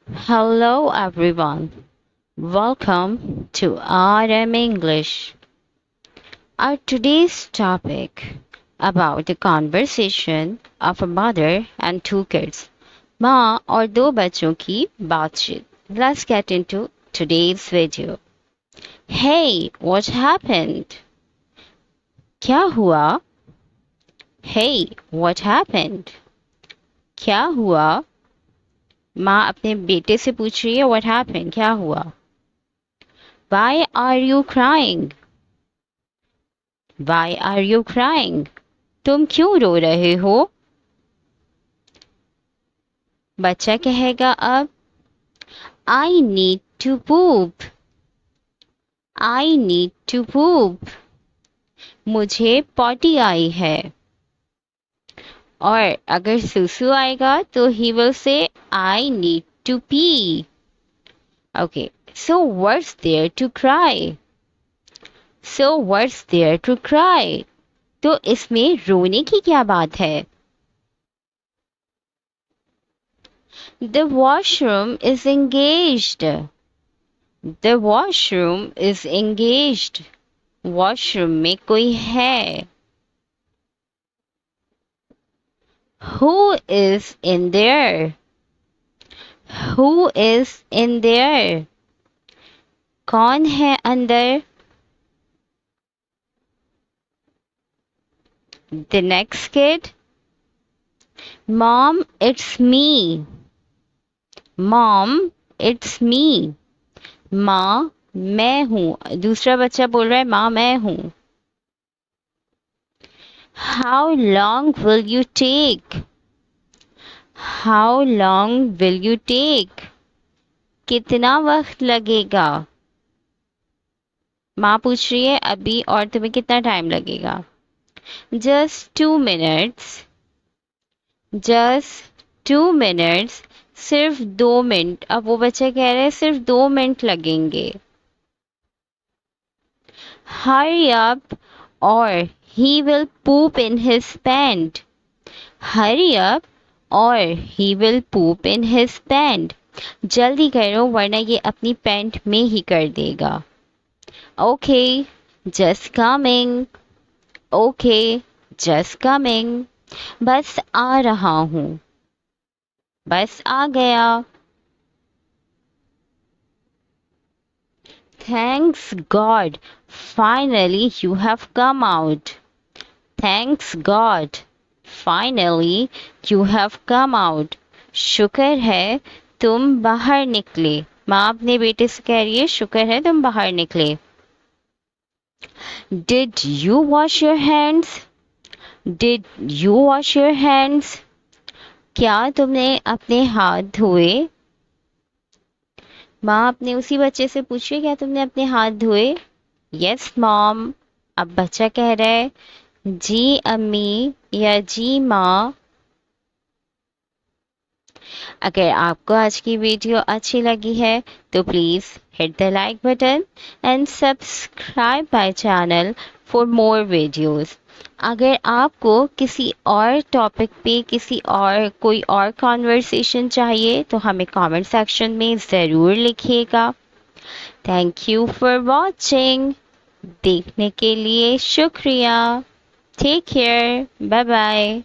Hello everyone. Welcome to RM English. Our today's topic about the conversation of a mother and two kids. माँ और दो बच्चों की बातचीत. Let's get into today's video. Hey, what happened? क्या हुआ? Hey, what happened? क्या हुआ? माँ अपने बेटे से पूछ रही है what happened? क्या हुआ? Why are you crying? Why are you crying? तुम क्यों रो रहे हो? बच्चा कहेगा अब I need to poop. I need to poop. मुझे पॉटी आई है. और अगर सुसु आएगा तो he will say I need to pee. Okay, so what's there to cry? So what's there to cry? तो इसमें रोने की क्या बात है? The washroom is engaged. The washroom is engaged. Washroom में कोई है. Who is in there? Who is in there? कौन है अंदर? The next kid. Mom, it's me. Mom, it's me. माँ मैं हूँ. दूसरा बच्चा बोल रहा है माँ मैं हूँ. How long will you take? How long will you take? कितना वक्त लगेगा? माँ पूछ रही है अभी और तुम्हें कितना टाइम लगेगा? Just 2 minutes. Just 2 minutes. सिर्फ 2 मिनट. अब वो बच्चा कह रहा है सिर्फ 2 मिनट लगेंगे. Hurry up or he will poop in his pant. Hurry up or he will poop in his pant. जल्दी करो वरना ये अपनी पैंट में ही कर देगा. Okay, just coming. Okay, just coming. बस आ रहा हूँ. बस आ गया. Thanks God, finally you have come out. Thanks God, finally you have come out. शुक्र है तुम बाहर निकले. माँ अपने बेटे से कह रही है शुक्र है तुम बाहर निकले. Did you wash your hands? Did you wash your hands? क्या तुमने अपने हाथ धोए? माँ अपने उसी बच्चे से पूछ रही है क्या तुमने अपने हाथ धोए? Yes mom. अब बच्चा कह रहा है जी अम्मी या जी माँ. अगर आपको आज की वीडियो अच्छी लगी है तो please hit the like button and subscribe my channel for more videos. अगर आपको किसी और टॉपिक पे कोई और कॉन्वर्सेशन चाहिए तो हमें कमेंट सेक्शन में ज़रूर लिखिएगा. Thank you for watching. देखने के लिए शुक्रिया. Take care. Bye bye.